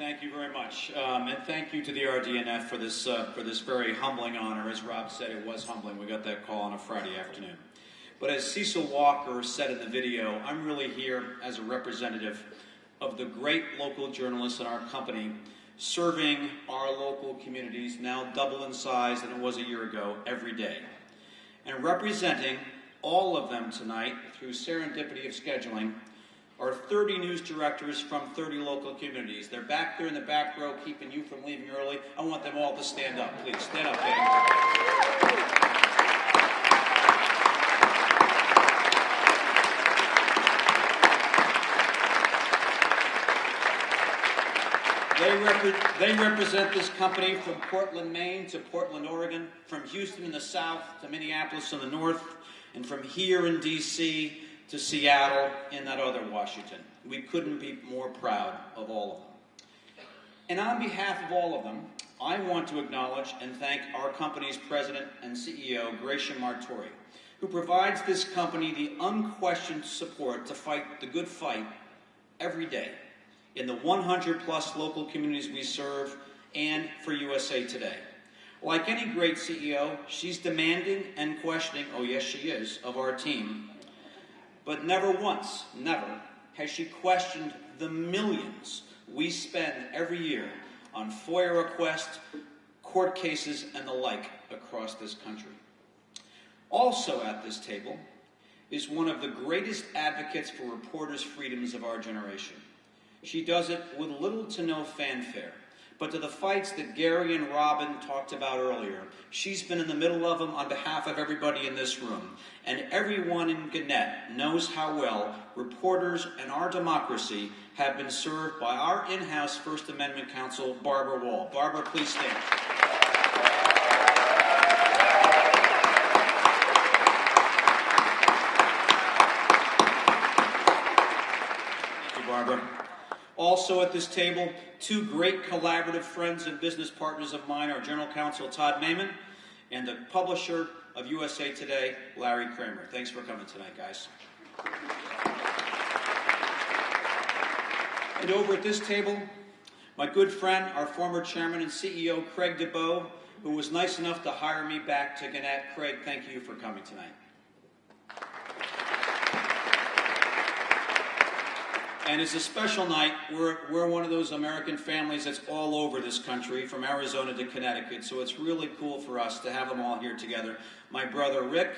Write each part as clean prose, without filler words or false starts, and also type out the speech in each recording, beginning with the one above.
Thank you very much, and thank you to the RDNF for this very humbling honor. As Rob said, it was humbling. We got that call on a Friday afternoon. But as Cecil Walker said in the video, I'm really here as a representative of the great local journalists in our company, serving our local communities, now double in size than it was a year ago, every day, and representing all of them tonight through serendipity of scheduling are 30 news directors from 30 local communities. They're back there in the back row, keeping you from leaving early. I want them all to stand up, please. Stand up, gang. They represent this company from Portland, Maine to Portland, Oregon, from Houston in the south to Minneapolis in the north, and from here in D.C. to Seattle in that other Washington. We couldn't be more proud of all of them. And on behalf of all of them, I want to acknowledge and thank our company's president and CEO, Gracia Martori, who provides this company the unquestioned support to fight the good fight every day in the 100-plus local communities we serve and for USA Today. Like any great CEO, she's demanding and questioning, oh yes she is, of our team, but never once, never, has she questioned the millions we spend every year on FOIA requests, court cases, and the like across this country. Also at this table is one of the greatest advocates for reporters' freedoms of our generation. She does it with little to no fanfare, but to the fights that Gary and Robin talked about earlier, she's been in the middle of them on behalf of everybody in this room. And everyone in Gannett knows how well reporters and our democracy have been served by our in-house First Amendment counsel, Barbara Wall. Barbara, please stand. Thank you, Barbara. Also at this table, two great collaborative friends and business partners of mine, our General Counsel, Todd Maiman, and the publisher of USA Today, Larry Kramer. Thanks for coming tonight, guys. And over at this table, my good friend, our former chairman and CEO, Craig DeBow, who was nice enough to hire me back to Gannett. Craig, thank you for coming tonight. And it's a special night. We're one of those American families that's all over this country, from Arizona to Connecticut, so it's really cool for us to have them all here together. My brother Rick,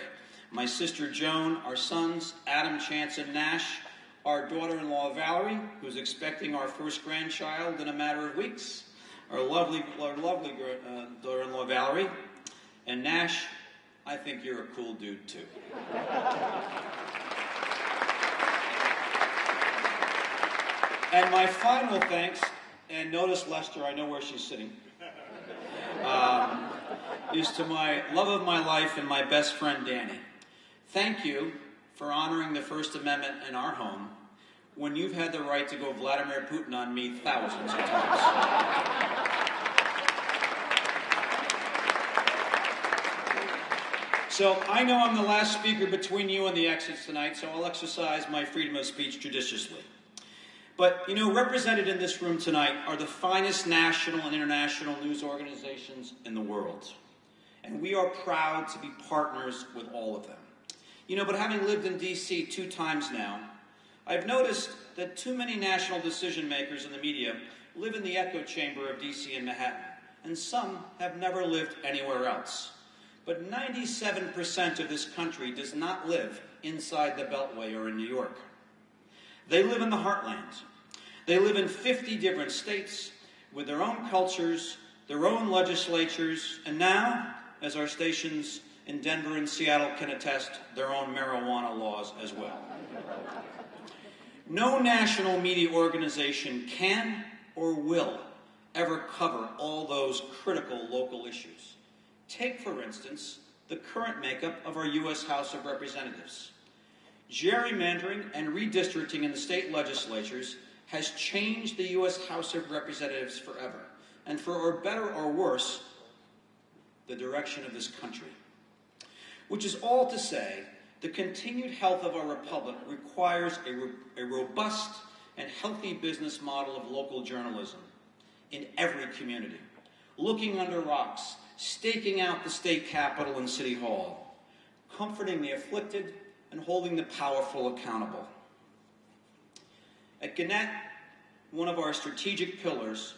my sister Joan, our sons Adam, Chance, and Nash, our daughter-in-law Valerie, who's expecting our first grandchild in a matter of weeks, our lovely daughter-in-law Valerie, and Nash, I think you're a cool dude too. And my final thanks, and notice Lester, I know where she's sitting, is to my love of my life and my best friend Danny. Thank you for honoring the First Amendment in our home when you've had the right to go Vladimir Putin on me thousands of times. So I know I'm the last speaker between you and the exits tonight, so I'll exercise my freedom of speech judiciously. But, you know, represented in this room tonight are the finest national and international news organizations in the world. And we are proud to be partners with all of them. You know, but having lived in D.C. 2 times now, I've noticed that too many national decision makers in the media live in the echo chamber of D.C. and Manhattan, and some have never lived anywhere else. But 97% of this country does not live inside the Beltway or in New York. They live in the heartland. They live in 50 different states with their own cultures, their own legislatures, and now, as our stations in Denver and Seattle can attest, their own marijuana laws as well. No national media organization can or will ever cover all those critical local issues. Take, for instance, the current makeup of our U.S. House of Representatives. Gerrymandering and redistricting in the state legislatures has changed the U.S. House of Representatives forever, and for better or worse, the direction of this country. Which is all to say, the continued health of our republic requires a robust and healthy business model of local journalism. in every community, looking under rocks, staking out the state capitol and city hall, comforting the afflicted and holding the powerful accountable. At Gannett, one of our strategic pillars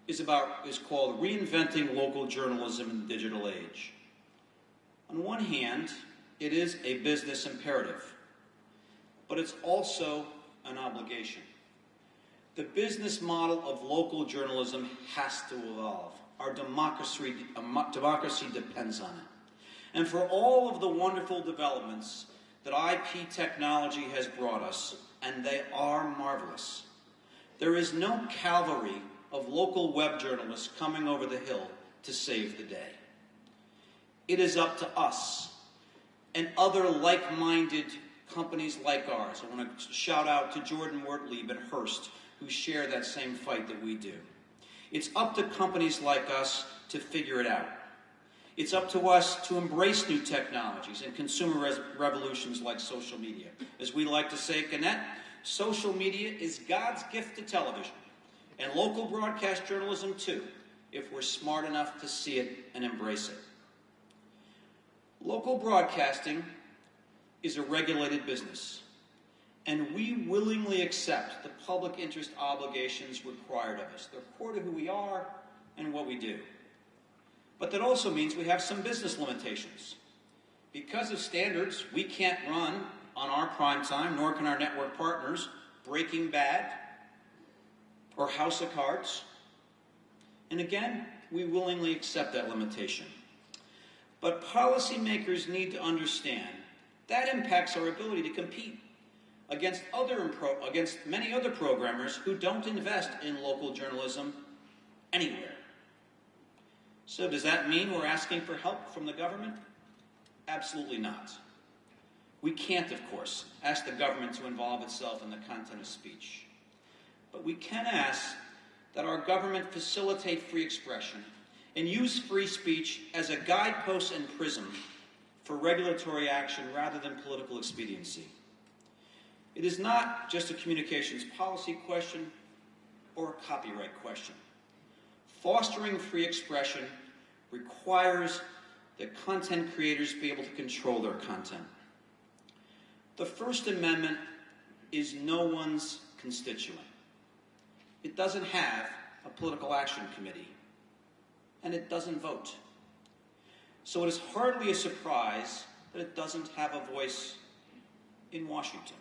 is called reinventing local journalism in the digital age. On one hand, it is a business imperative, but it's also an obligation. The business model of local journalism has to evolve. Our democracy depends on it. And for all of the wonderful developments that IP technology has brought us, and they are marvelous, there is no cavalry of local web journalists coming over the hill to save the day. It is up to us and other like-minded companies like ours. I want to shout out to Jordan Wertlieb and Hearst, who share that same fight that we do. It's up to companies like us to figure it out. It's up to us to embrace new technologies and consumer revolutions like social media. As we like to say at Gannett, social media is God's gift to television, and local broadcast journalism too, if we're smart enough to see it and embrace it. Local broadcasting is a regulated business, and we willingly accept the public interest obligations required of us. They're core to who we are and what we do. But that also means we have some business limitations. Because of standards, we can't run on our prime time, nor can our network partners, Breaking Bad or House of Cards. And again, we willingly accept that limitation. But policymakers need to understand that impacts our ability to compete against many other programmers who don't invest in local journalism anywhere. So does that mean we're asking for help from the government? Absolutely not. We can't, of course, ask the government to involve itself in the content of speech. But we can ask that our government facilitate free expression and use free speech as a guidepost and prism for regulatory action rather than political expediency. It is not just a communications policy question or a copyright question. Fostering free expression requires that content creators be able to control their content. The First Amendment is no one's constituent. It doesn't have a political action committee, and it doesn't vote. So it is hardly a surprise that it doesn't have a voice in Washington.